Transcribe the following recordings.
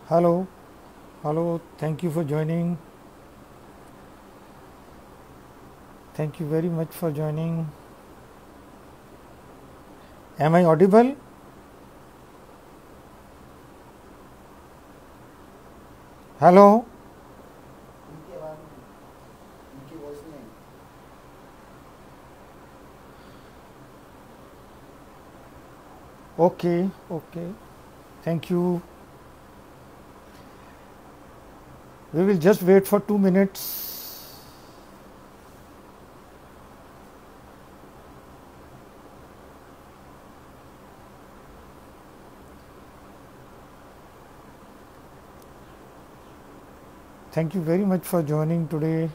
Hello, hello, thank you for joining. Thank you very much for joining. Am I audible? Hello? Okay, okay. Thank you. We will just wait for 2 minutes. Thank you very much for joining today.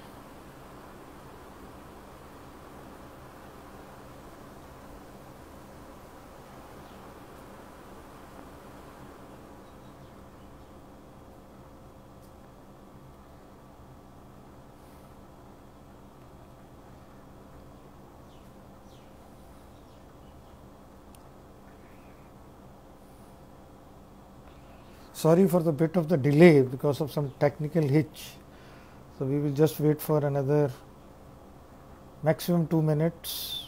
Sorry for the bit of the delay because of some technical hitch. So we will just wait for another maximum 2 minutes.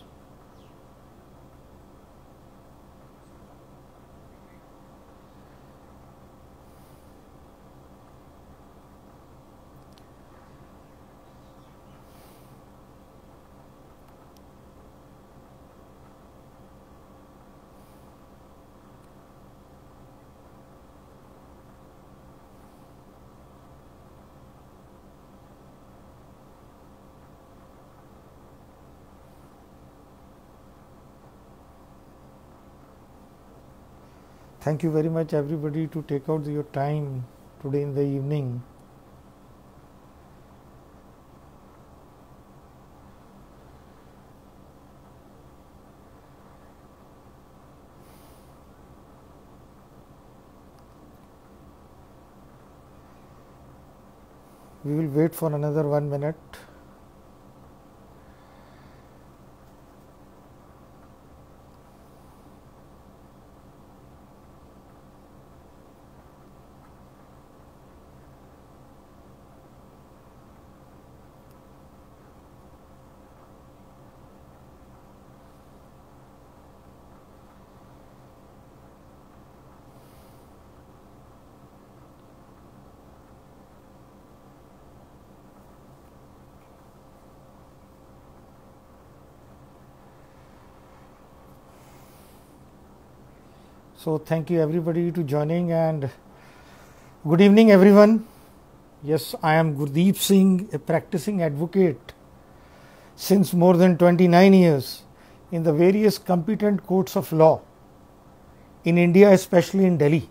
Thank you very much everybody to take out your time today in the evening. We will wait for another 1 minute. So thank you everybody to joining and good evening everyone. Yes, I am Gurdeep Singh, a practicing advocate since more than 29 years in the various competent courts of law in India, especially in Delhi.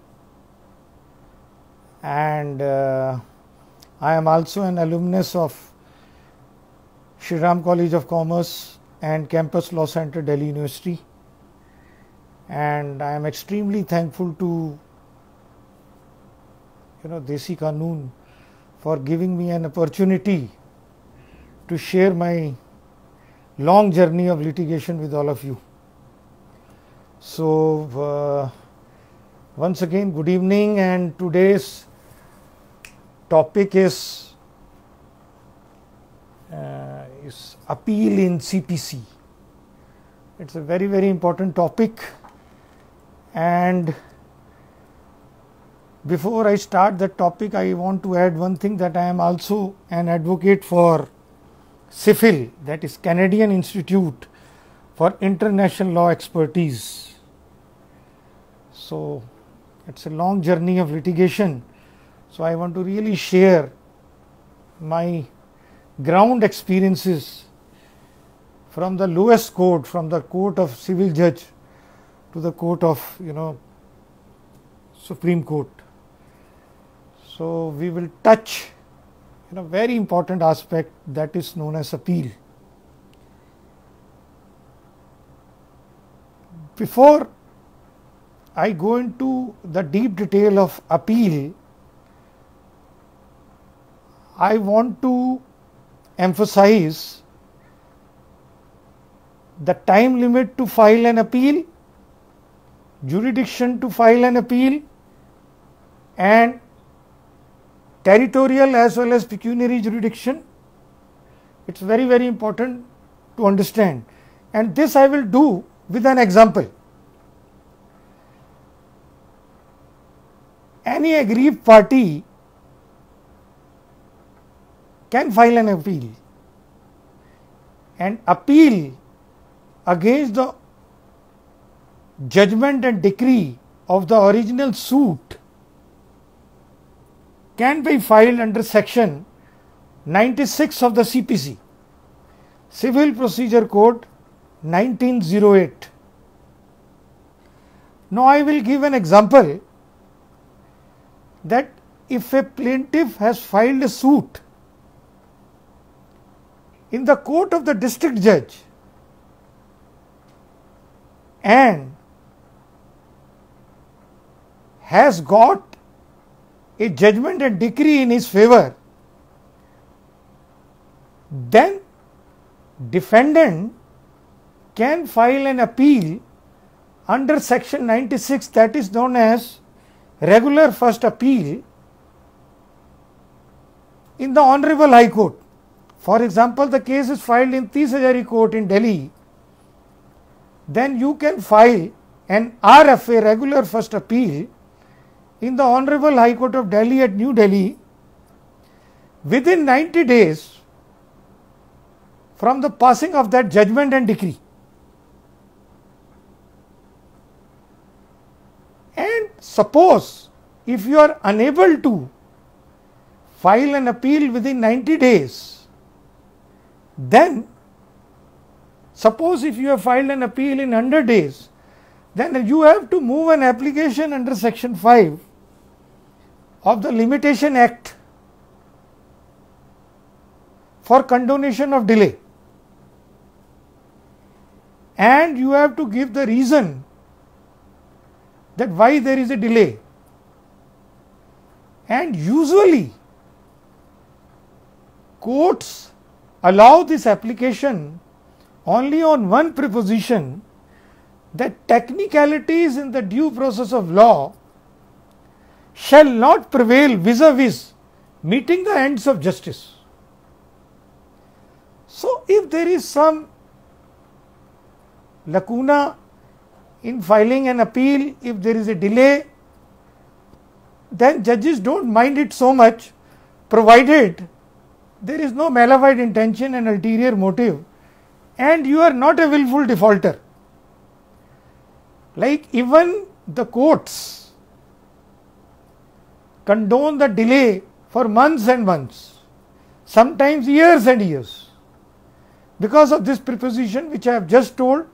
And I am also an alumnus of Shri Ram College of Commerce and Campus Law Center, Delhi University. And I am extremely thankful to Desi Qanun for giving me an opportunity to share my long journey of litigation with all of you. So once again, good evening, and today's topic is appeal in CPC. It's a very, very important topic. And before I start the topic, I want to add one thing, that I am also an advocate for CIFIL, that is Canadian Institute for International Law Expertise. So it's a long journey of litigation. So I want to really share my ground experiences from the lowest court, from the court of civil judge to the court of Supreme Court. So we will touch very important aspect, that is known as appeal. Before I go into the deep detail of appeal, I want to emphasize the time limit to file an appeal, jurisdiction to file an appeal, and territorial as well as pecuniary jurisdiction. It's very, very important to understand, and this I will do with an example. Any aggrieved party can file an appeal, and appeal against the judgment and decree of the original suit can be filed under section 96 of the CPC, Civil Procedure Code 1908. Now I will give an example that if a plaintiff has filed a suit in the court of the district judge and has got a judgment and decree in his favor, then defendant can file an appeal under section 96, that is known as regular first appeal, in the Honorable High Court. For example, the case is filed in 30 Hazari Court in Delhi, then you can file an RFA, regular first appeal, in the Honorable High Court of Delhi at New Delhi within 90 days from the passing of that judgment and decree. And suppose if you are unable to file an appeal within 90 days, then suppose if you have filed an appeal in 100 days, then you have to move an application under section 5 of the Limitation Act for condonation of delay, and you have to give the reason that why there is a delay. And usually courts allow this application only on one preposition, that technicalities in the due process of law shall not prevail vis-a-vis meeting the ends of justice. So, if there is some lacuna in filing an appeal, if there is a delay, then judges don't mind it so much, provided there is no malevolent intention and ulterior motive and you are not a willful defaulter. Like even the courts condone the delay for months and months, sometimes years and years, because of this preposition which I have just told,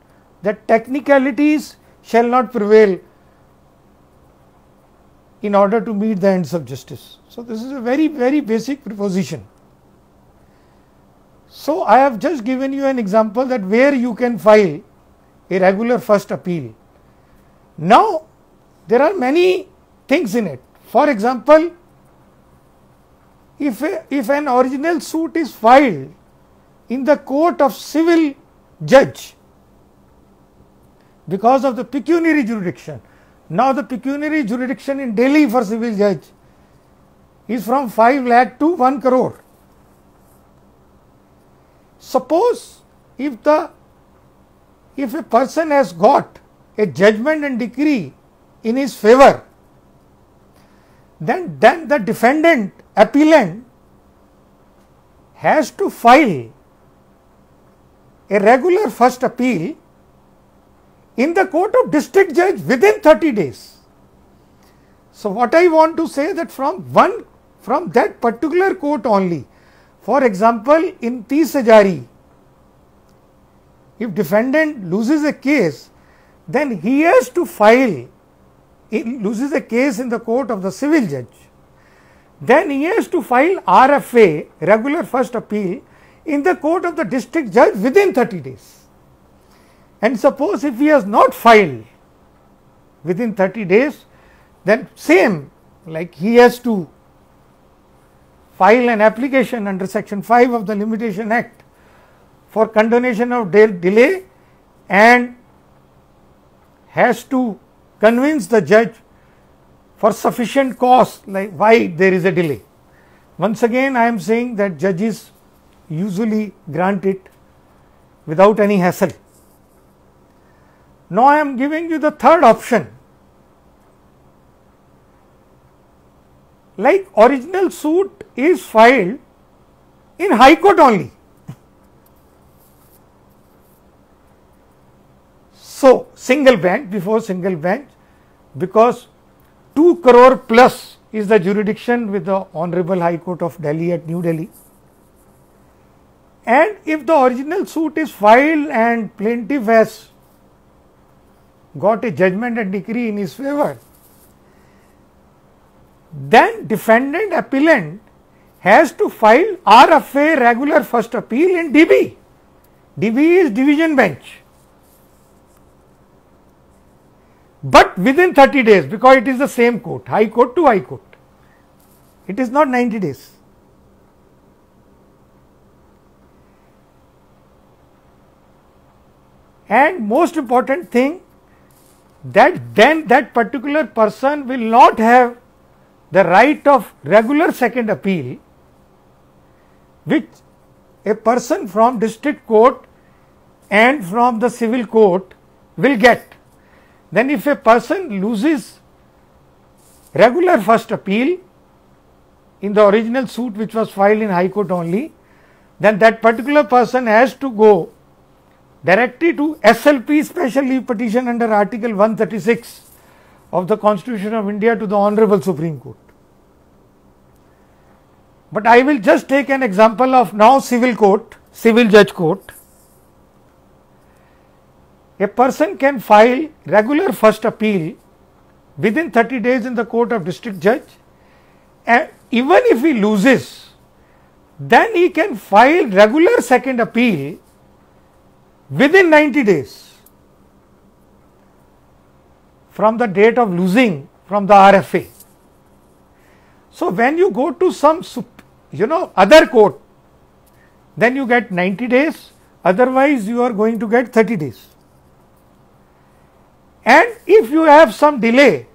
that technicalities shall not prevail in order to meet the ends of justice. So, this is a very, very basic preposition. So, I have just given you an example that where you can file a regular first appeal. Now, there are many things in it. For example, if an original suit is filed in the court of civil judge because of the pecuniary jurisdiction. Now, the pecuniary jurisdiction in Delhi for civil judge is from 5 lakh to 1 crore. Suppose if a person has got a judgment and decree in his favor, then the defendant appellant has to file a regular first appeal in the court of district judge within 30 days. So, what I want to say that from that particular court only, for example, in 30 Hazari, if defendant loses a case, then he has to file, he loses a case in the court of the civil judge, then he has to file RFA, regular first appeal, in the court of the district judge within 30 days. And suppose if he has not filed within 30 days, then same, like he has to file an application under section 5 of the Limitation Act for condonation of delay and has to convince the judge for sufficient cause, like why there is a delay. Once again I am saying that judges usually grant it without any hassle. Now I am giving you the third option. Like original suit is filed in High Court only. So single bench, before single bench, because 2 crore plus is the jurisdiction with the Honorable High Court of Delhi at New Delhi. And if the original suit is filed and plaintiff has got a judgment and decree in his favor, then defendant appellant has to file RFA regular first appeal in DB. DB is division bench, but within 30 days, because it is the same court, High Court to High Court. It is not 90 days. And most important thing, that then that particular person will not have the right of regular second appeal, which a person from district court and from the civil court will get. Then if a person loses regular first appeal in the original suit which was filed in High Court only, then that particular person has to go directly to SLP, special leave petition under Article 136 of the Constitution of India, to the Honorable Supreme Court. But I will just take an example of now civil court, civil judge court. A person can file regular first appeal within 30 days in the court of district judge, and even if he loses, then he can file regular second appeal within 90 days from the date of losing from the RFA. So when you go to some other court, then you get 90 days, otherwise you are going to get 30 days. And if you have some delay,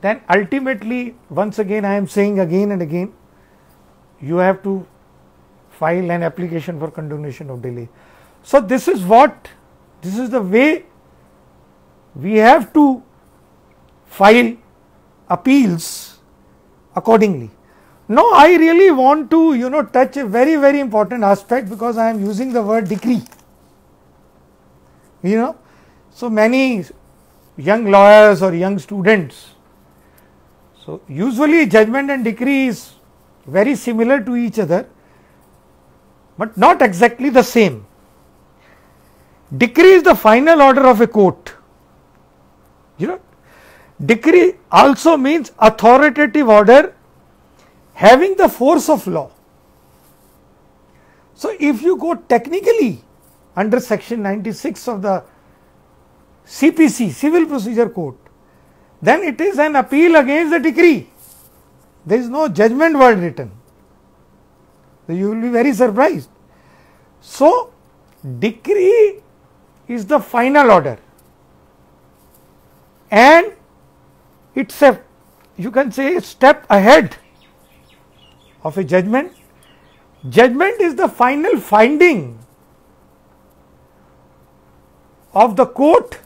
then ultimately, once again I am saying again and again, you have to file an application for condonation of delay. So this is the way we have to file appeals accordingly. Now I really want to touch a very, very important aspect, because I am using the word decree. So many young lawyers or young students, so usually judgment and decree is very similar to each other, but not exactly the same. Decree is the final order of a court. Decree also means authoritative order having the force of law. So if you go technically under section 96 of the CPC, Civil Procedure Code, then it is an appeal against the decree. There is no judgment word written. So you will be very surprised. So decree is the final order, and it's you can say a step ahead of a judgment. Judgment is the final finding of the court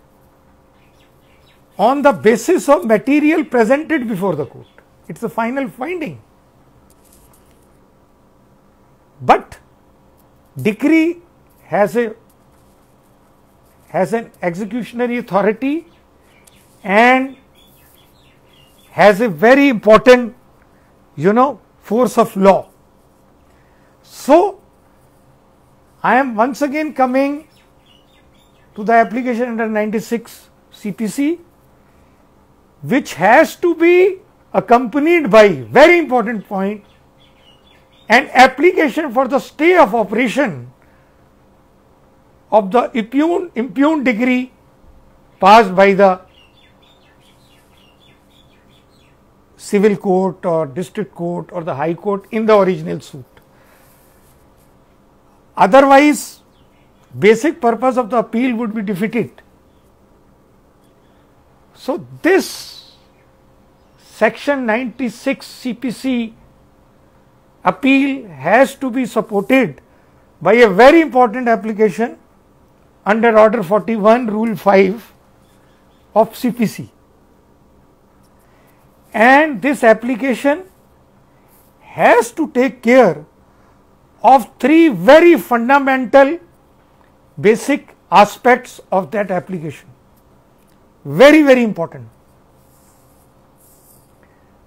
on the basis of material presented before the court. It's the final finding. But decree has an executionary authority and has a very important force of law. So I am once again coming to the application under 96 CPC, which has to be accompanied by, very important point, an application for the stay of operation of the impugned decree passed by the civil court or district court or the High Court in the original suit. Otherwise, basic purpose of the appeal would be defeated. So this section 96 CPC appeal has to be supported by a very important application under Order 41, Rule 5 of CPC. And this application has to take care of three very fundamental basic aspects of that application. Very, very important.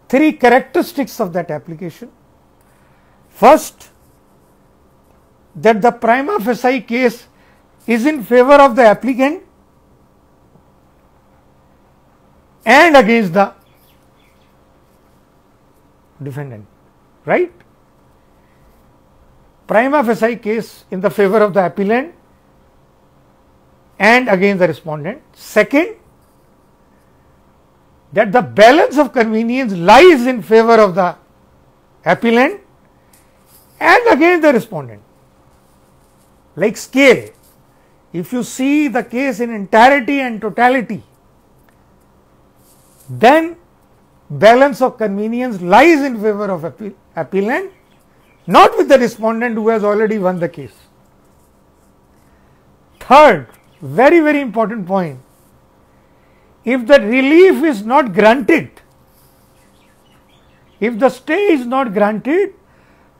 Three characteristics of that application. First, that the prima facie case is in favor of the applicant and against the defendant, right? Prima facie case in the favor of the appellant and against the respondent. Second, that the balance of convenience lies in favor of the appellant and against the respondent. Like scale, if you see the case in entirety and totality, then balance of convenience lies in favor of appellant, not with the respondent who has already won the case. Third, very, very important point, if the relief is not granted, if the stay is not granted,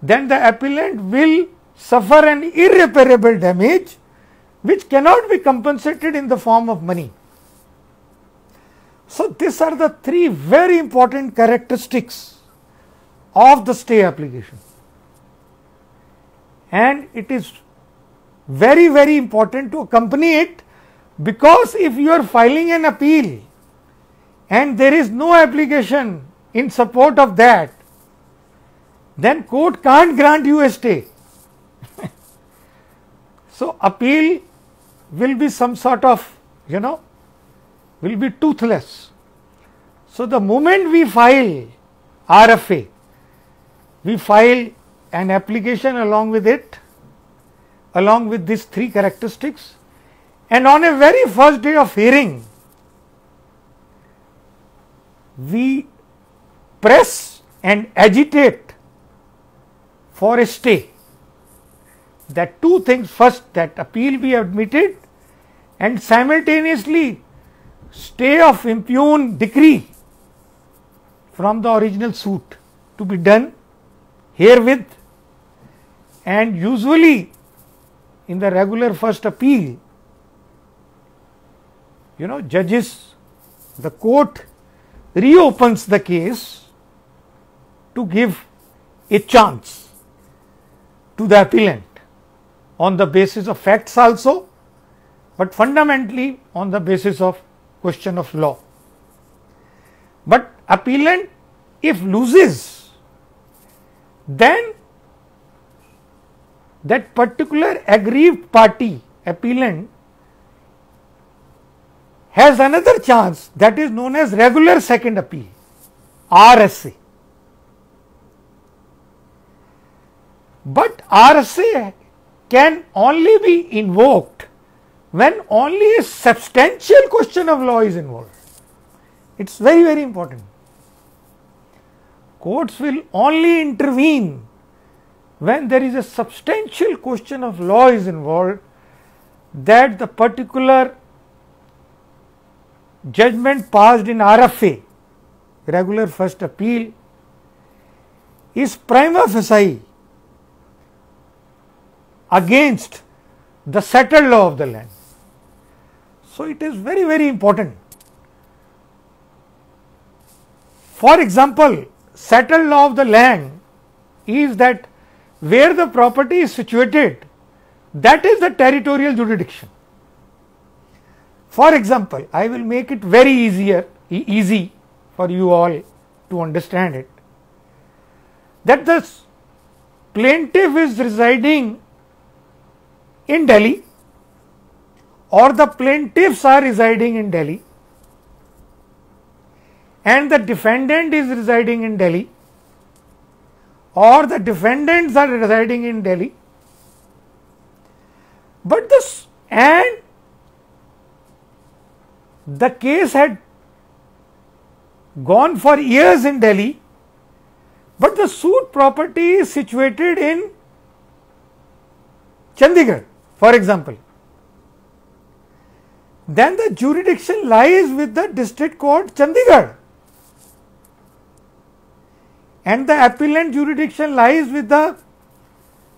then the appellant will suffer an irreparable damage which cannot be compensated in the form of money. So, these are the three very important characteristics of the stay application, and it is very, very important to accompany it, because if you are filing an appeal and there is no application in support of that, then court can't grant you a stay. So, appeal will be some sort of, will be toothless. So, the moment we file RFA, we file an application along with it, along with these three characteristics, and on a very first day of hearing, we press and agitate for a stay. That two things: first, that appeal be admitted, and simultaneously stay of impugn decree from the original suit to be done herewith. And usually in the regular first appeal, judges, the court reopens the case to give a chance to the appellant on the basis of facts also, but fundamentally on the basis of question of law. But appellant, if loses, then that particular aggrieved party, appellant, has another chance, that is known as regular second appeal, RSA. But RSA can only be invoked when only a substantial question of law is involved. It is very, very important. Courts will only intervene when there is a substantial question of law is involved, that the particular judgment passed in RFA, regular first appeal, is prima facie against the settled law of the land. So, it is very, very important. For example, settled law of the land is that where the property is situated, that is the territorial jurisdiction. For example, I will make it very easy for you all to understand it, that the plaintiff is residing in Delhi, or the plaintiffs are residing in Delhi, and the defendant is residing in Delhi, or the defendants are residing in Delhi, but the case had gone for years in Delhi, but the suit property is situated in Chandigarh, for example, then the jurisdiction lies with the District Court, Chandigarh, and the appellant jurisdiction lies with the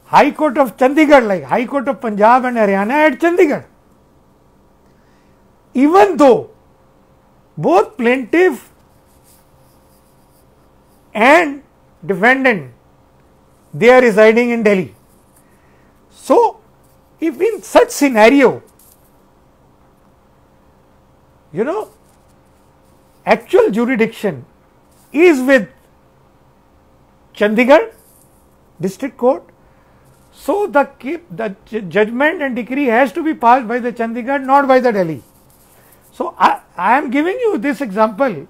High Court of Chandigarh, like High Court of Punjab and Haryana at Chandigarh. Even though both plaintiff and defendant, they are residing in Delhi. So, if in such scenario, actual jurisdiction is with Chandigarh District Court, so the judgment and decree has to be passed by the Chandigarh, not by the Delhi. So, I am giving you this example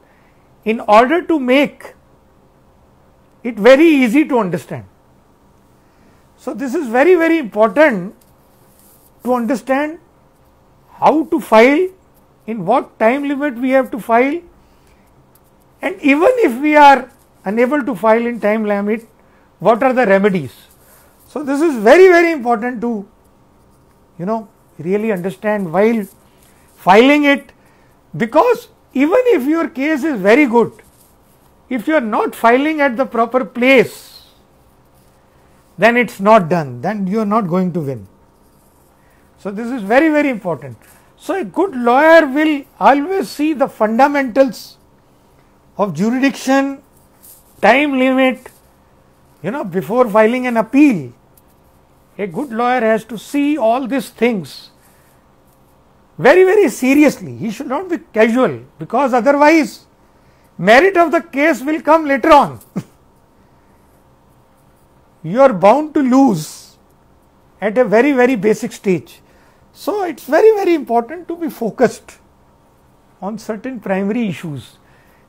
in order to make it very easy to understand. So, this is very, very important to understand how to file, in what time limit we have to file, and even if we are unable to file in time limit, what are the remedies. So, this is very, very important to really understand while filing it, because even if your case is very good, if you are not filing at the proper place, then it is not done, then you are not going to win. So, this is very, very important. So, a good lawyer will always see the fundamentals of jurisdiction, time limit, before filing an appeal. A good lawyer has to see all these things very, very seriously. He should not be casual, because otherwise merit of the case will come later on. You are bound to lose at a very, very basic stage. So, it is very, very important to be focused on certain primary issues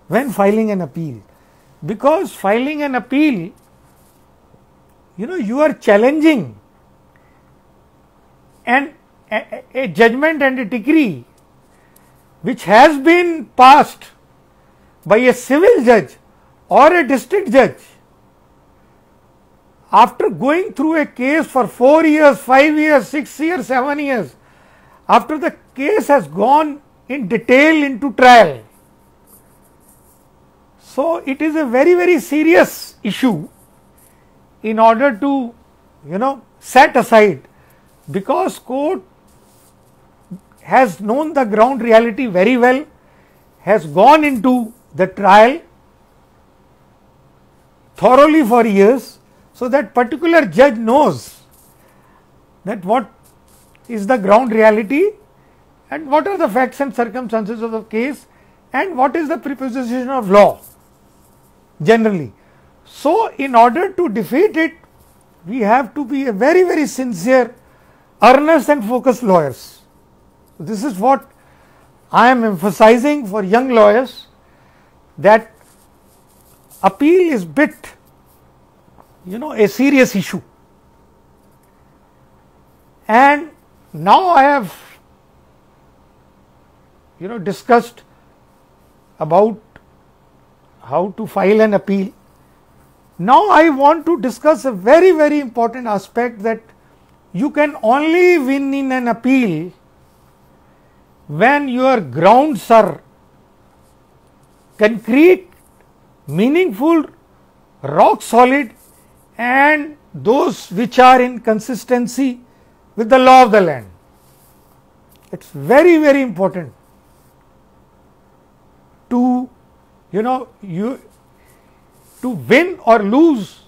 when filing an appeal, because filing an appeal, you are challenging a judgment and a decree which has been passed by a civil judge or a district judge after going through a case for 4 years, 5 years, 6 years, 7 years, after the case has gone in detail into trial. So, it is a very, very serious issue in order to set aside, because court has known the ground reality very well, has gone into the trial thoroughly for years. So, that particular judge knows that what is the ground reality and what are the facts and circumstances of the case and what is the preposition of law generally. So, in order to defeat it, we have to be a very, very sincere, earnest and focused lawyers. This is what I am emphasizing for young lawyers, that appeal is bit a serious issue. And now I have discussed about how to file an appeal. Now I want to discuss a very, very important aspect, that you can only win in an appeal when your grounds are concrete, meaningful, rock solid, and those which are in consistency with the law of the land. It is very, very important to to win or lose.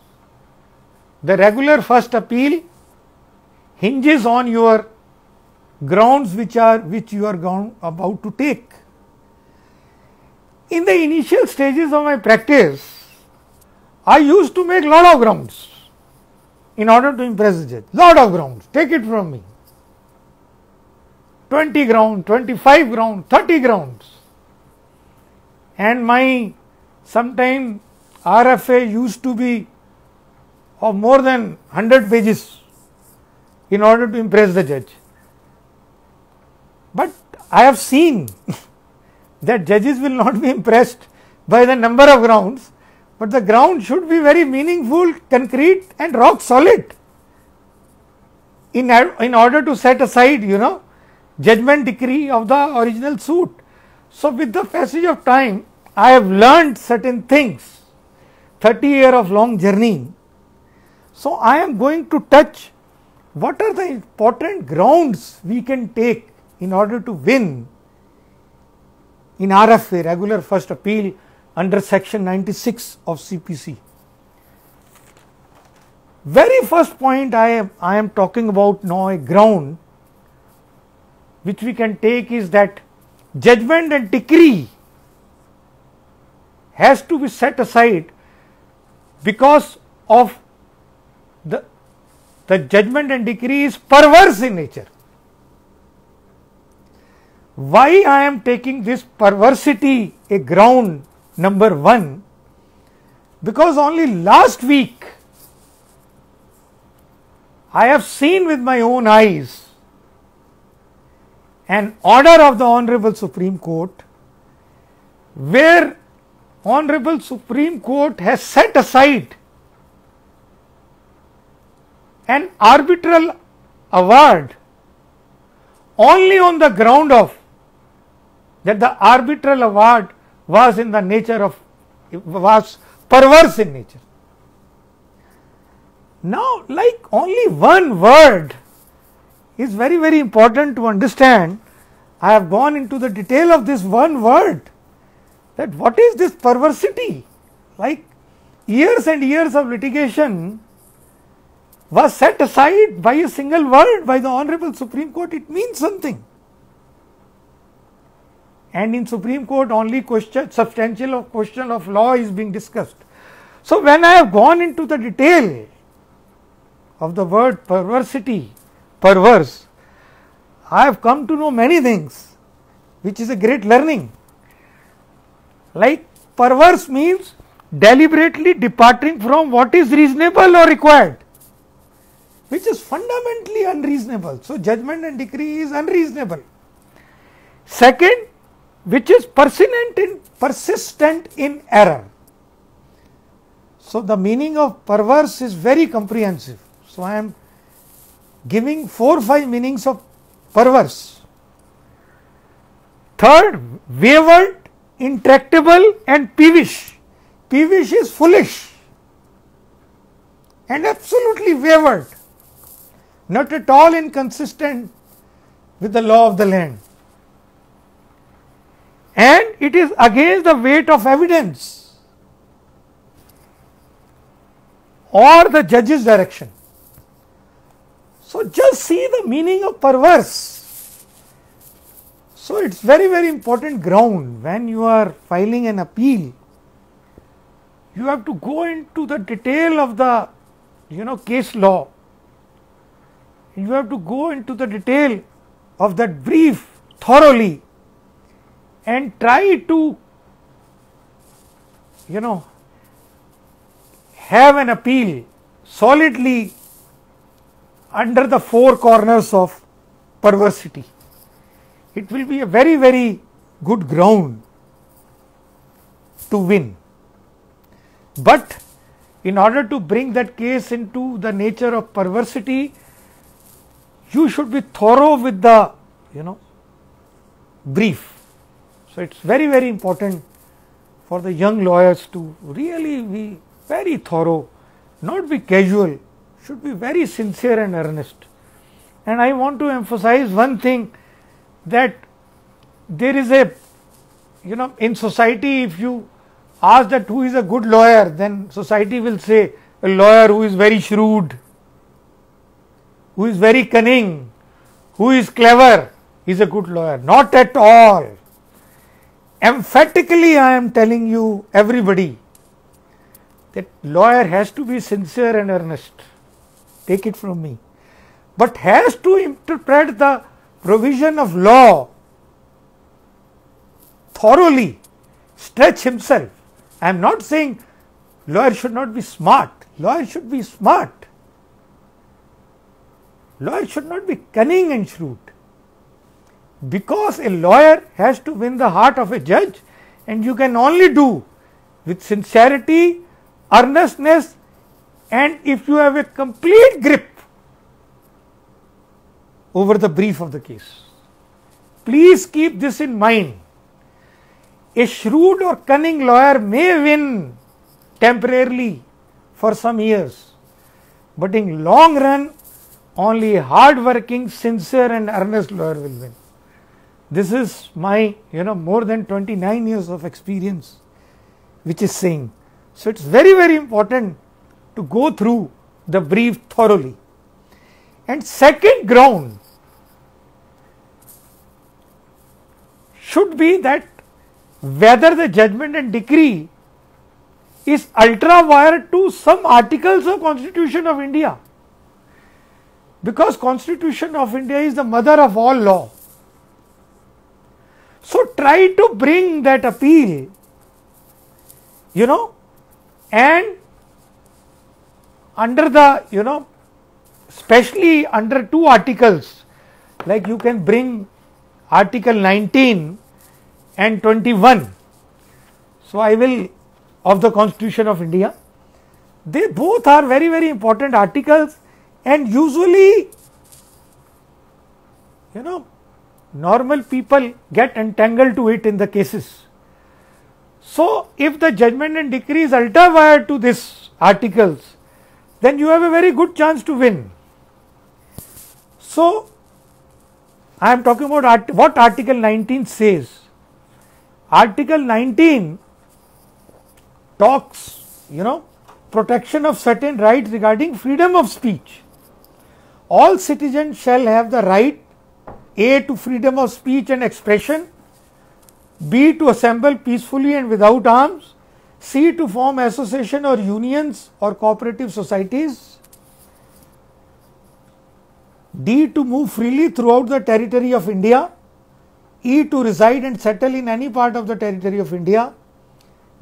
The regular first appeal hinges on your grounds which you are about to take. In the initial stages of my practice, I used to make lot of grounds in order to impress the judge. Lot of grounds, take it from me. 20 grounds, 25 grounds, 30 grounds. And my sometime RFA used to be of more than 100 pages in order to impress the judge. But I have seen that judges will not be impressed by the number of grounds, but the ground should be very meaningful, concrete and rock solid in order to set aside, judgment decree of the original suit. So, with the passage of time, I have learned certain things, 30 years of long journey. So, I am going to touch what are the important grounds we can take in order to win in RFA, regular first appeal, under section 96 of CPC. Very first point I am talking about now, a ground which we can take is that judgment and decree has to be set aside because of the judgment and decree is perverse in nature. Why I am taking this perversity a ground number 1? Because only last week I have seen with my own eyes an order of the Honorable Supreme Court, where Honorable Supreme Court has set aside an arbitral award only on the ground of that the arbitral award was in the nature of, was perverse in nature. Now, like only one word is very, very important to understand. I have gone into the detail of this one word, that what is this perversity? Like years and years of litigation was set aside by a single word by the Honorable Supreme Court. It means something. And in Supreme Court only substantial question of law is being discussed. So, when I have gone into the detail of the word perversity, perverse, I have come to know many things, which is a great learning. Like perverse means deliberately departing from what is reasonable or required, which is fundamentally unreasonable. So, judgment and decree is unreasonable. Second, which is persistent in error. So, the meaning of perverse is very comprehensive. So, I am giving 4 or 5 meanings of perverse. Third, wayward, intractable and peevish. Peevish is foolish and absolutely wayward, not at all inconsistent with the law of the land. And it is against the weight of evidence or the judge's direction. So, just see the meaning of perverse. So, it is very, very important ground when you are filing an appeal. You have to go into the detail of the case law. You have to go into the detail of that brief thoroughly and try to have an appeal solidly under the 4 corners of perversity. It will be a very, very good ground to win. But in order to bring that case into the nature of perversity, you should be thorough with the brief. So, it is very, very important for the young lawyers to really be very thorough, not be casual, should be very sincere and earnest. And I want to emphasize one thing, that there is a, in society, if you ask that who is a good lawyer, then society will say a lawyer who is very shrewd, who is very cunning, who is clever is a good lawyer. Not at all. Emphatically, I am telling you, everybody, that lawyer has to be sincere and earnest. Take it from me. But has to interpret the provision of law thoroughly, stretch himself. I am not saying lawyer should not be smart. Lawyer should be smart. Lawyer should not be cunning and shrewd. Because a lawyer has to win the heart of a judge, and you can only do with sincerity, earnestness, and if you have a complete grip over the brief of the case. Please keep this in mind. A shrewd or cunning lawyer may win temporarily for some years, but in long run, only a hard-working, sincere and earnest lawyer will win. This is my, more than 29 years of experience, which is saying. So it's very, very important to go through the brief thoroughly. And second ground should be that whether the judgment and decree is ultra vires to some articles of Constitution of India, because Constitution of India is the mother of all law. So try to bring that appeal, and under the, especially under two articles, like you can bring Article 19 and 21. So I will, of the Constitution of India. They both are very, very important articles, and usually, normal people get entangled to it in the cases. So if the judgment and decree is ultra vires to these articles, then you have a very good chance to win. So I am talking about what Article 19 says. Article 19 talks, protection of certain rights regarding freedom of speech. All citizens shall have the right, A, to freedom of speech and expression, B, to assemble peacefully and without arms, C, to form association or unions or cooperative societies, D, to move freely throughout the territory of India, E, to reside and settle in any part of the territory of India,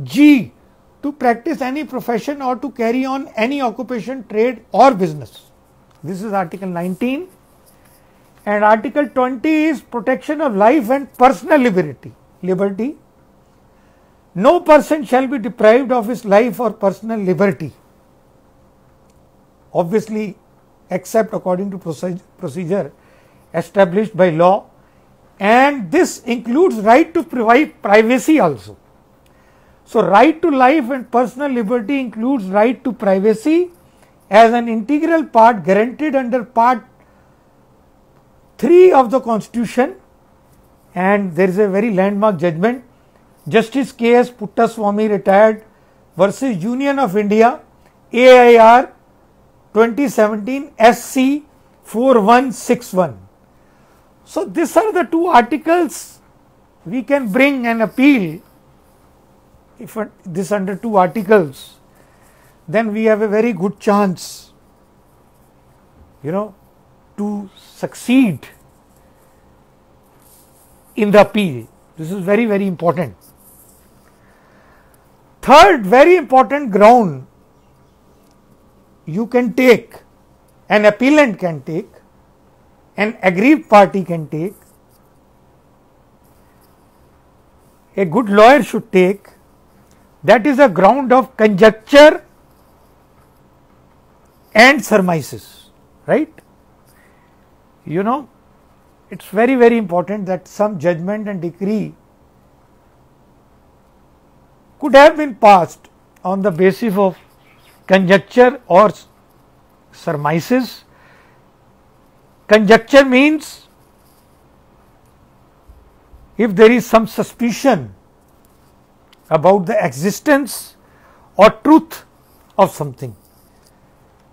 G, to practice any profession or to carry on any occupation, trade or business. This is Article 19. And Article 20 is protection of life and personal liberty. No person shall be deprived of his life or personal liberty, obviously except according to procedure established by law, and this includes right to privacy also. So right to life and personal liberty includes right to privacy as an integral part guaranteed under Part 3 of the Constitution, and there is a very landmark judgment, Justice K.S. Puttaswamy retired versus Union of India, AIR 2017 SC 4161. So these are the two articles we can bring an appeal. If this under two articles, then we have a very good chance, to succeed in the appeal. This is very, very important. Third very important ground you can take, an appellant can take, an aggrieved party can take, a good lawyer should take, that is a ground of conjecture and surmises, right? It's very, very important that some judgment and decree could have been passed on the basis of conjecture or surmises. Conjecture means if there is some suspicion about the existence or truth of something.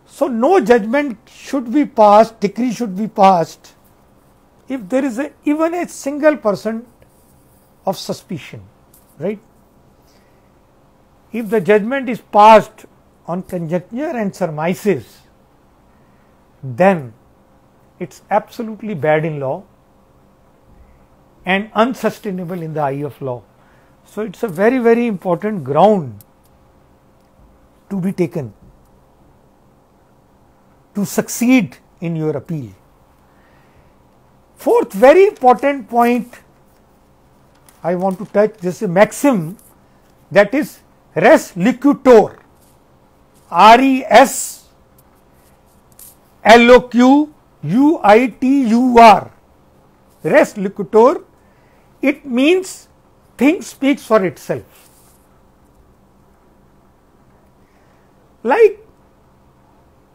So no judgment should be passed, decree should be passed if there is even a single % of suspicion, right? If the judgment is passed on conjecture and surmises, then it's absolutely bad in law and unsustainable in the eye of law. So it's a very, very important ground to be taken to succeed in your appeal. Fourth very important point I want to touch, this is a maxim, that is res loquitur. RESLOQUITUR, res loquitur. It means thing speaks for itself. Like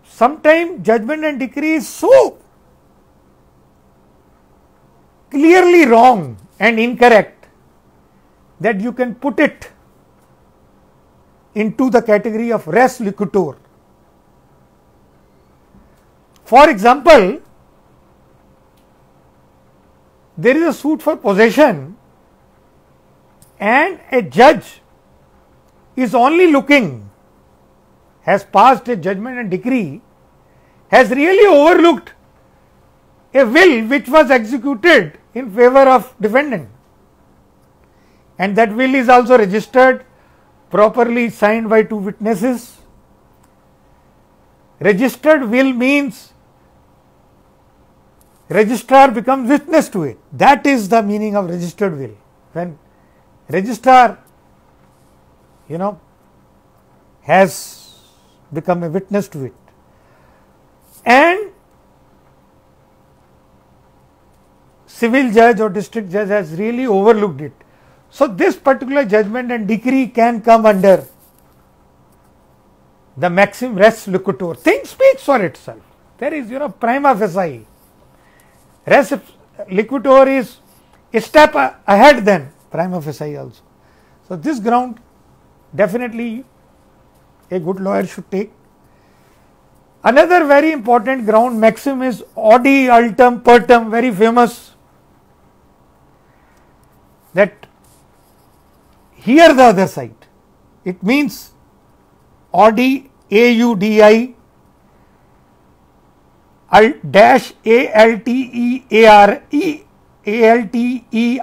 sometimes judgment and decree is so clearly wrong and incorrect that you can put it into the category of res loquitur. For example, there is a suit for possession and a judge is only looking, has passed a judgment and decree, has really overlooked a will which was executed in favor of defendant, and that will is also registered, properly signed by 2 witnesses. Registered will means registrar becomes witness to it. That is the meaning of registered will. When registrar, has become a witness to it, and civil judge or district judge has really overlooked it. So, this particular judgment and decree can come under the maxim res loquitur. Thing speaks for itself. There is, prima facie. Res loquitur is a step ahead than prima facie also. So, this ground definitely a good lawyer should take. Another very important ground maxim is odi altum pertum, very famous, that hear the other side. It means odi, AUDI, dash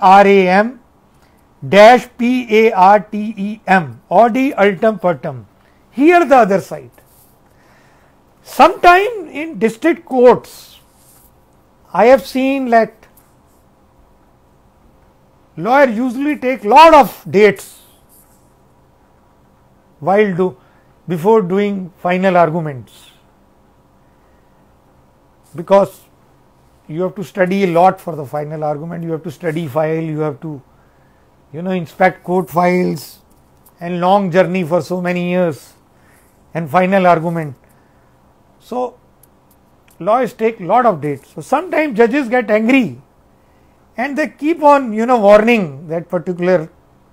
ALTERAM dash PARTEM, odi altum pertum, hear the other side. Sometime in district courts, I have seen that lawyer usually take lot of dates while before doing final arguments, because you have to study a lot for the final argument. You have to study file, you have to inspect court files, and long journey for so many years, and final argument. So, lawyers take lot of dates. So, sometimes judges get angry and they keep on warning that particular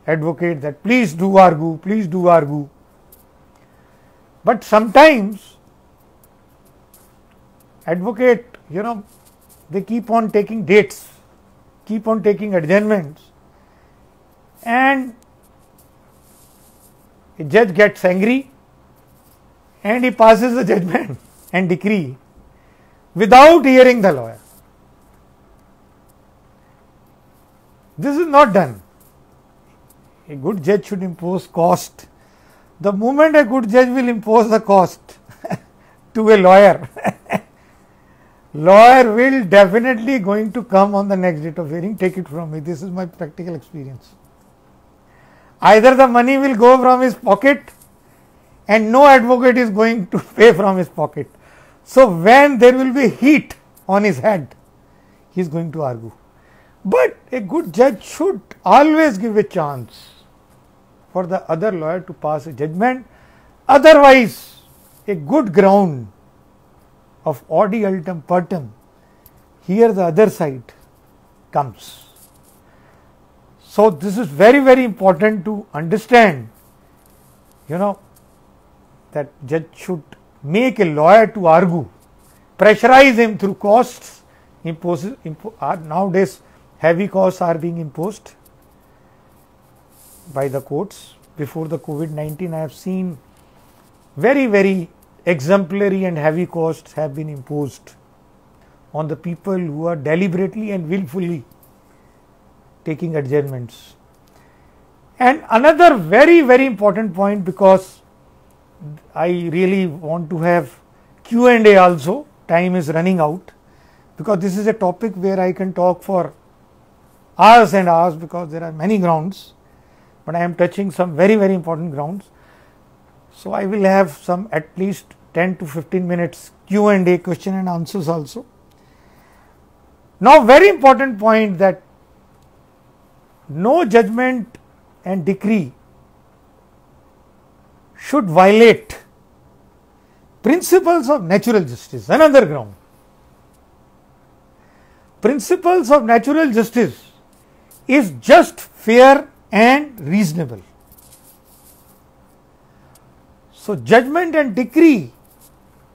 advocate that please do argue, please do argue. But sometimes advocate, they keep on taking dates, keep on taking adjournments, and a judge gets angry and he passes the judgment and decree without hearing the lawyer. This is not done. A good judge should impose cost. The moment a good judge will impose the cost to a lawyer, lawyer will definitely going to come on the next date of hearing. Take it from me. This is my practical experience. Either the money will go from his pocket and no advocate is going to pay from his pocket. So, when there will be heat on his head, he is going to argue. But a good judge should always give a chance for the other lawyer to pass a judgment. Otherwise, a good ground of odi altum pertum, here the other side comes. So, this is very, very important to understand, that judge should make a lawyer to argue, pressurize him through costs, nowadays heavy costs are being imposed by the courts. Before the COVID-19, I have seen very, very exemplary and heavy costs have been imposed on the people who are deliberately and willfully taking adjournments. And another very, very important point, because I really want to have Q&A also, time is running out, because this is a topic where I can talk for hours and hours, because there are many grounds, but I am touching some very, very important grounds. So I will have some at least 10 to 15 minutes Q&A, question and answers also. Now very important point, that no judgment and decree should violate principles of natural justice. Another ground. Principles of natural justice is just, fair and reasonable. So judgment and decree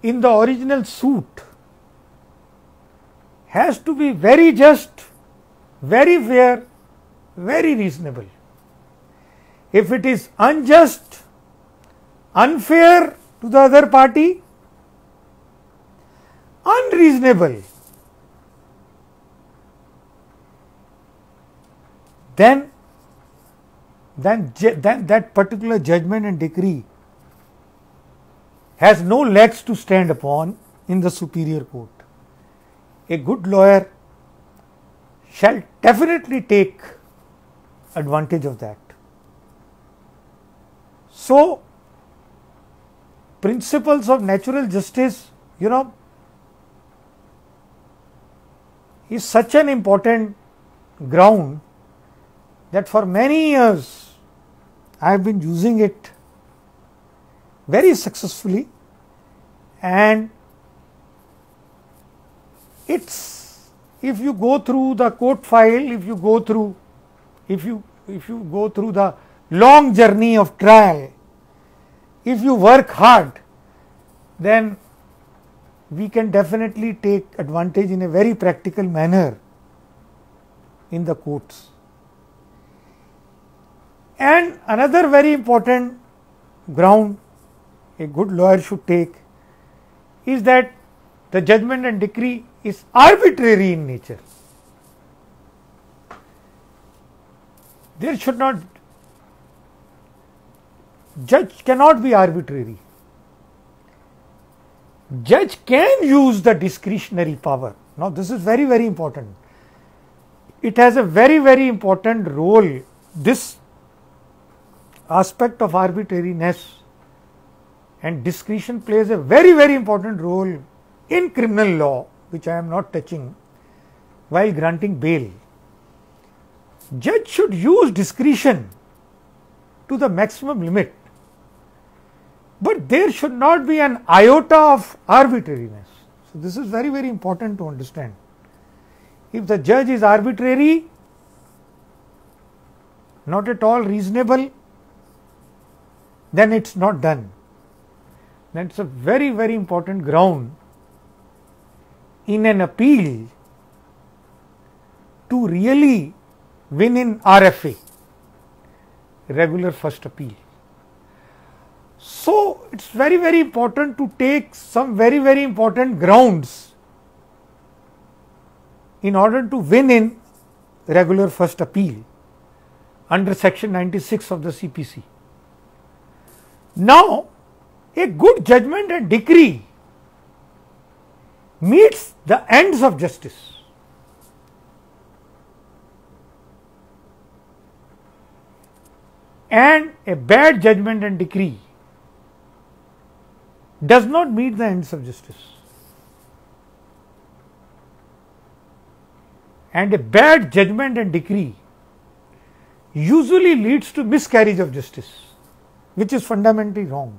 in the original suit has to be very just, very fair, very reasonable. If it is unjust, unfair to the other party, unreasonable, then that particular judgment and decree has no legs to stand upon in the superior court. A good lawyer shall definitely take advantage of that. So, principles of natural justice, is such an important ground that for many years I have been using it very successfully, and it's, if you go through the court file, if you go through the long journey of trial, if you work hard, then we can definitely take advantage in a very practical manner in the courts. And another very important ground a good lawyer should take is that the judgment and decree is arbitrary in nature. There should not, judge cannot be arbitrary. Judge can use the discretionary power. Now this is very, very important. It has a very, very important role. This aspect of arbitrariness and discretion plays a very, very important role in criminal law, which I am not touching, while granting bail. Judge should use discretion to the maximum limit, but there should not be an iota of arbitrariness. So this is very, very important to understand. If the judge is arbitrary, not at all reasonable, then it's not done. That's a very, very important ground in an appeal to really win in RFA, regular first appeal. So it's very, very important to take some very, very important grounds in order to win in regular first appeal under section 96 of the CPC. Now, a good judgment and decree meets the ends of justice. And a bad judgment and decree does not meet the ends of justice. And a bad judgment and decree usually leads to miscarriage of justice, which is fundamentally wrong.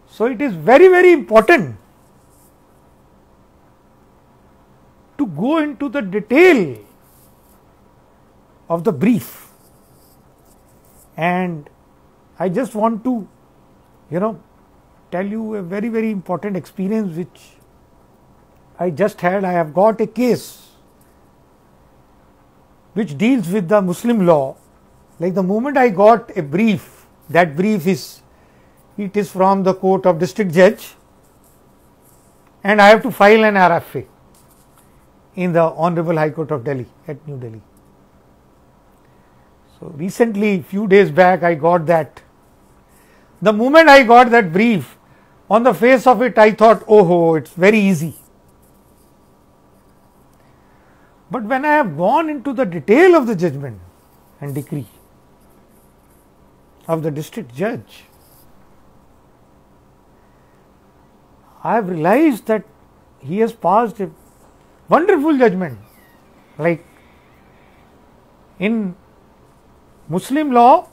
So it is very, very important to go into the detail of the brief, and I just want to tell you a very, very important experience which I just had. I have got a case which deals with the Muslim law. Like the moment I got a brief, that brief is from the court of district judge, and I have to file an RFA in the Honorable High Court of Delhi at New Delhi. So recently, few days back, I got that. The moment I got that brief, on the face of it, I thought, oh, it's very easy. But when I have gone into the detail of the judgment and decree of the district judge, I have realized that he has passed a wonderful judgment. Like in Muslim law,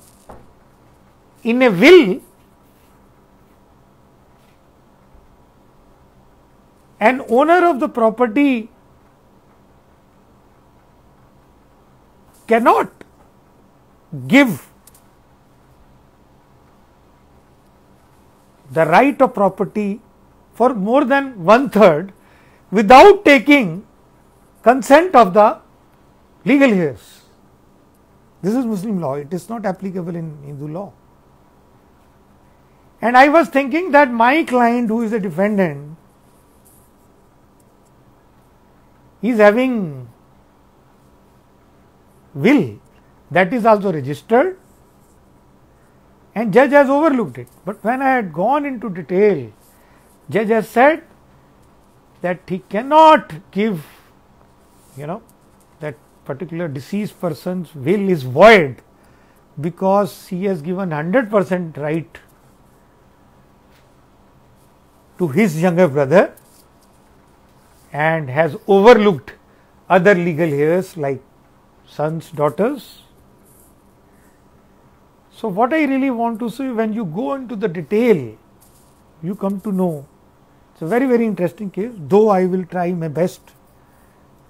in a will, an owner of the property cannot give the right of property for more than 1/3 without taking consent of the legal heirs. This is Muslim law, it is not applicable in Hindu law. And I was thinking that my client, who is a defendant, is having will that is also registered, and judge has overlooked it. But when I had gone into detail, judge has said that he cannot give, that particular deceased person's will is void because he has given 100% right to his younger brother and has overlooked other legal heirs like sons, daughters. So, what I really want to say, when you go into the detail, you come to know it's a very, very interesting case, though I will try my best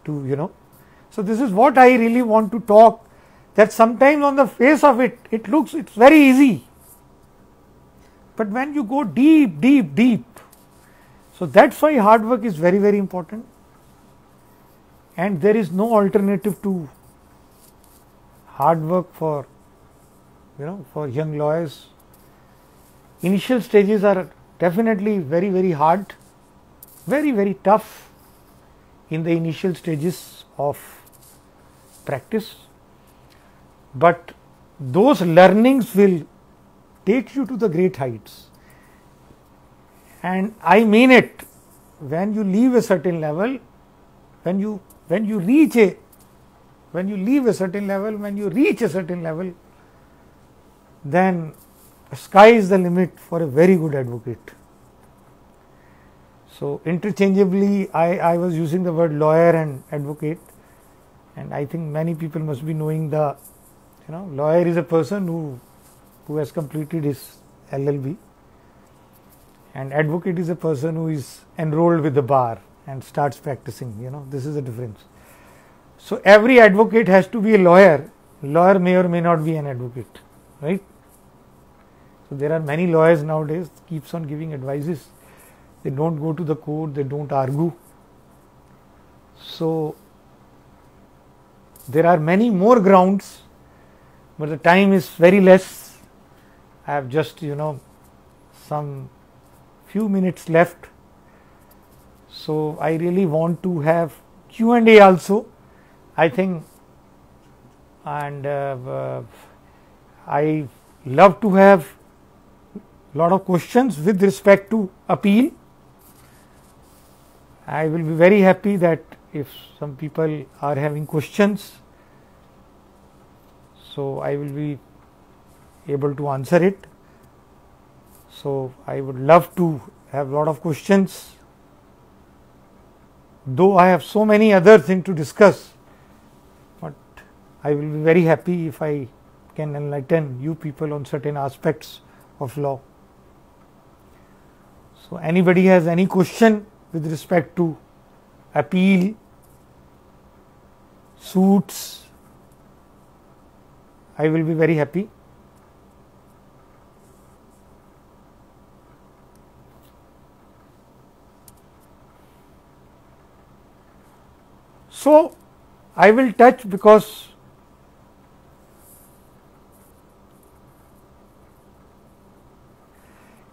to, So, this is what I really want to talk, that sometimes on the face of it, it's very easy. But when you go deep, deep, deep, so that's why hard work is very, very important, and there is no alternative to hard work for for young lawyers. Initial stages are definitely very, very hard, very, very tough in the initial stages of practice, but those learnings will take you to the great heights. And I mean it, when you leave a certain level, when you reach a certain level, then sky is the limit for a very good advocate. So, interchangeably I was using the word lawyer and advocate, and I think many people must be knowing the lawyer is a person who has completed his LLB, and advocate is a person who is enrolled with the bar and starts practicing. This is the difference. So, every advocate has to be a lawyer. Lawyer may or may not be an advocate, right? So, there are many lawyers nowadays keeps on giving advices. They don't go to the court, they don't argue. So, there are many more grounds, but the time is very less. I have just some few minutes left. So, I really want to have Q&A also, I think, and I love to have lot of questions with respect to appeal. I will be very happy that if some people are having questions, so I will be able to answer it. So, I would love to have lot of questions, though I have so many other things to discuss, but I will be very happy if I can enlighten you people on certain aspects of law. So, anybody has any question with respect to appeal, suits, I will be very happy. So, I will touch, because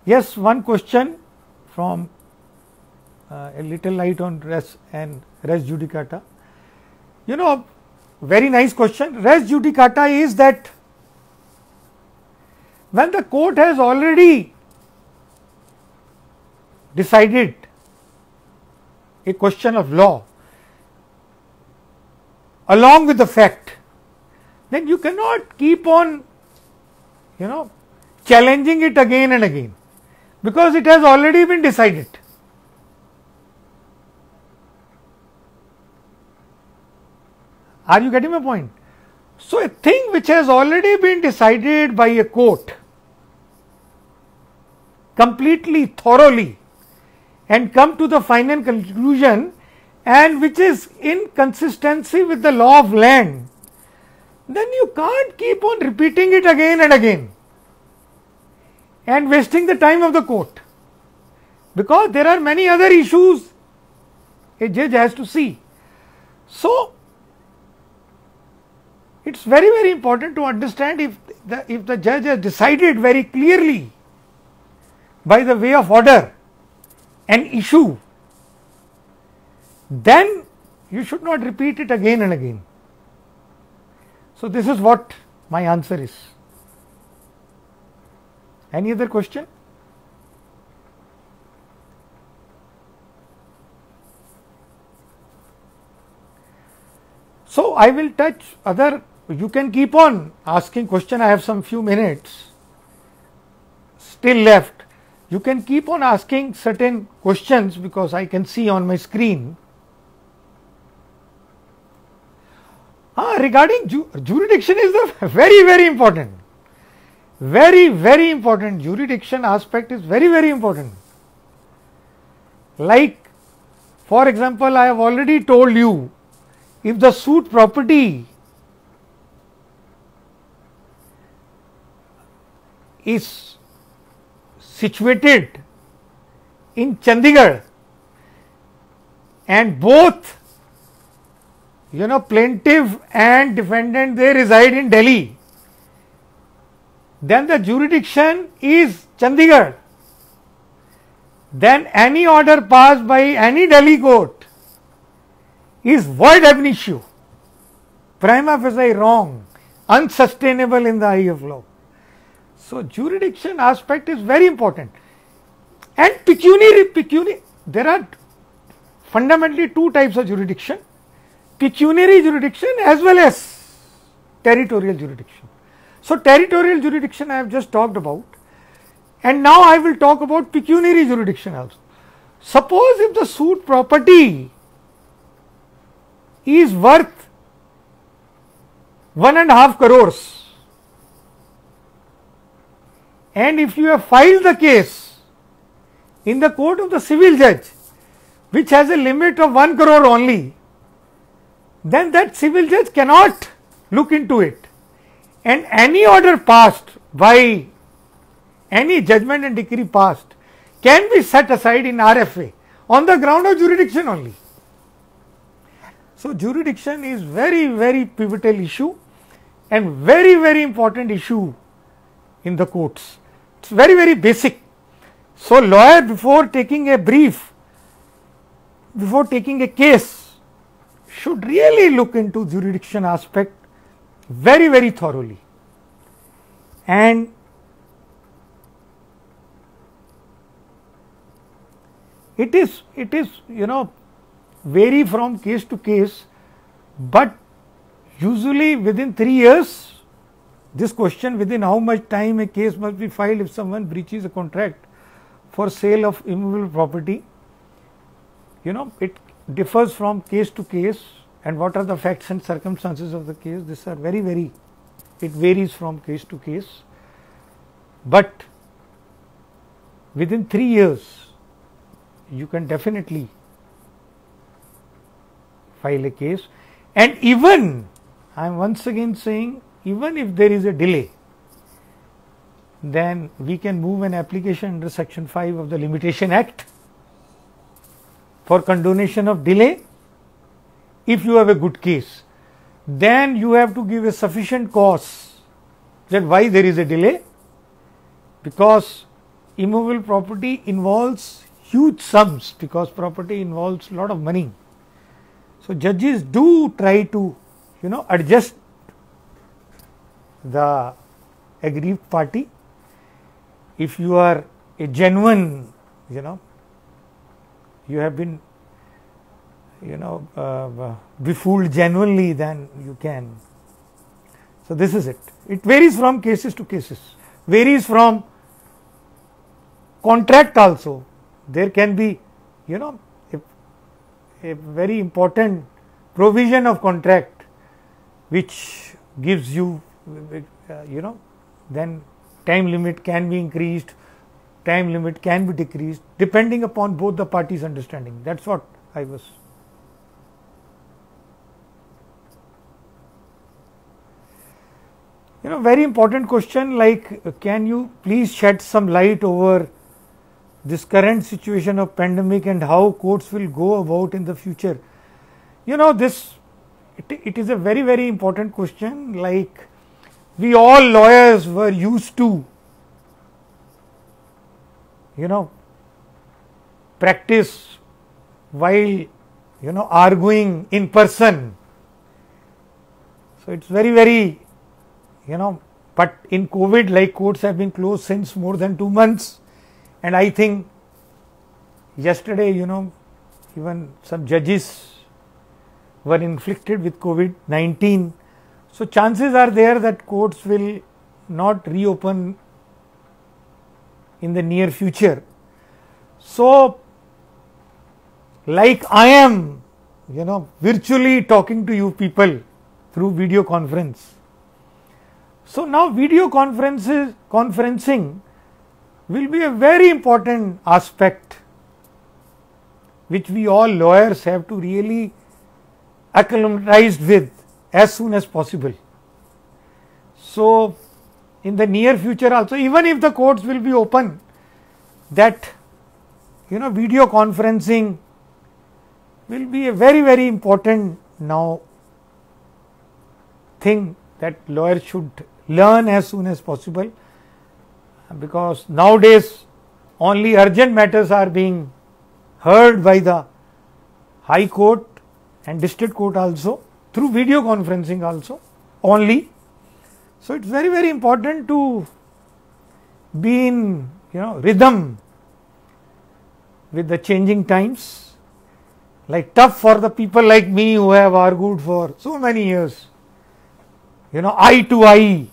yes, one question from a little light on res and res judicata. Very nice question. Res judicata is that when the court has already decided a question of law along with the fact, then you cannot keep on challenging it again and again, because it has already been decided. Are you getting my point? So, a thing which has already been decided by a court completely, thoroughly, and come to the final conclusion, and which is in consistency with the law of land, then you can't keep on repeating it again and again and wasting the time of the court, because there are many other issues a judge has to see. So, it is very, very important to understand if the judge has decided very clearly by the way of order an issue, then you should not repeat it again and again. So, this is what my answer is. Any other question? So, I will touch other, you can keep on asking question. I have some few minutes still left. You can keep on asking certain questions, because I can see on my screen. Regarding jurisdiction is the very, very important. Very, very important. Jurisdiction aspect is very, very important. Like, for example, I have already told you, if the suit property is situated in Chandigarh and both plaintiff and defendant, they reside in Delhi, then the jurisdiction is Chandigarh. Then any order passed by any Delhi court is void ab initio, prima facie wrong, unsustainable in the eye of law. So, jurisdiction aspect is very important. And pecuniary, there are fundamentally two types of jurisdiction: pecuniary jurisdiction as well as territorial jurisdiction. So, territorial jurisdiction I have just talked about, and now I will talk about pecuniary jurisdiction also. Suppose if the suit property is worth 1.5 crores, and if you have filed the case in the court of the civil judge, which has a limit of 1 crore only, then that civil judge cannot look into it, and any order passed by any judgment and decree passed can be set aside in RFA on the ground of jurisdiction only. So, jurisdiction is very, very pivotal issue and very, very important issue in the courts. It is very, very basic. So, lawyer, before taking a brief, before taking a case, should really look into jurisdiction aspect very, very thoroughly. And it is vary from case to case, but usually within 3 years, this question, within how much time a case must be filed if someone breaches a contract for sale of immovable property, it differs from case to case, and what are the facts and circumstances of the case. These are very, very, it varies from case to case, but within 3 years you can definitely file a case. And even, I am once again saying, even if there is a delay, then we can move an application under section 5 of the Limitation Act for condonation of delay. If you have a good case, then you have to give a sufficient cause that why there is a delay, because immovable property involves huge sums, because property involves a lot of money. So, judges do try to adjust the aggrieved party. If you are a genuine, you have been befooled genuinely, then you can. So, this is it. It varies from cases to cases, varies from contract also. There can be a very important provision of contract which gives you, then time limit can be increased, time limit can be decreased, depending upon both the parties' understanding. That's what I was. Very important question, like, can you please shed some light over this current situation of pandemic and how courts will go about in the future? It is a very, very important question. Like, we all lawyers were used to, practice while, arguing in person. So, it's very, very, but in COVID, like, courts have been closed since more than 2 months. And I think yesterday, even some judges were inflicted with COVID-19. So, chances are there that courts will not reopen in the near future. So, like I am, virtually talking to you people through video conference. So, now video conferencing will be a very important aspect which we all lawyers have to really acclimatize with as soon as possible. So, in the near future also, even if the courts will be open, that video conferencing will be a very, very important now thing that lawyers should learn as soon as possible, because nowadays only urgent matters are being heard by the High Court and District Court also through video conferencing also only. So, it is very, very important to be in rhythm with the changing times, like tough for the people like me who have argued for so many years, eye to eye,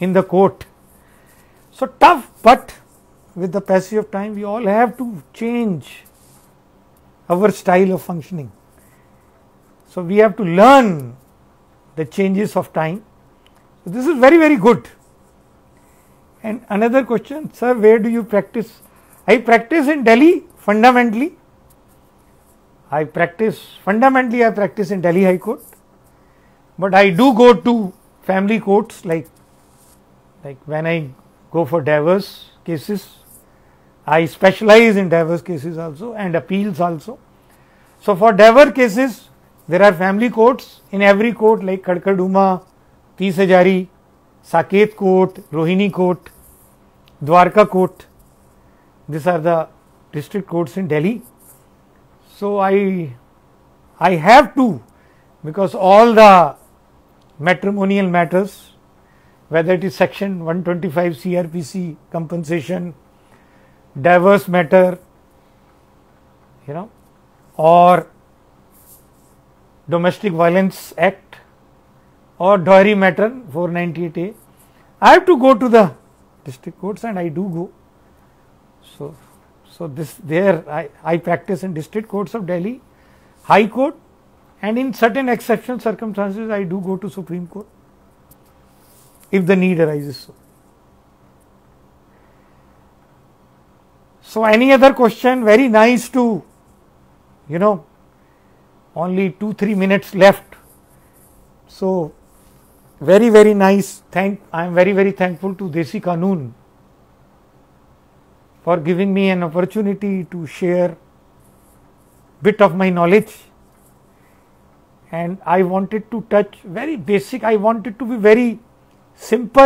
in the court. So, tough, but with the passage of time we all have to change our style of functioning. So, we have to learn the changes of time. So, this is very, very good. And another question, sir, where do you practice? I practice in Delhi fundamentally. I practice in Delhi High Court, but I do go to family courts, like when I go for divorce cases. I specialize in divorce cases also and appeals also. So, for divorce cases there are family courts in every court, like Kadkaduma, Tees Hajari, Saket Court, Rohini Court, Dwarka Court. These are the district courts in Delhi. So, I have to, because all the matrimonial matters, whether it is section 125 CRPC compensation, divorce matter, or domestic violence act, or dowry matter 498A, I have to go to the district courts, and I do go. So this there I practice in district courts of Delhi, High Court, and in certain exceptional circumstances I do go to Supreme Court if the need arises. So, any other question? Very nice to, only 2-3 minutes left. So, very, very nice. I am very, very thankful to Desi Qanun for giving me an opportunity to share bit of my knowledge, and I wanted to touch very basic. I wanted to be very simple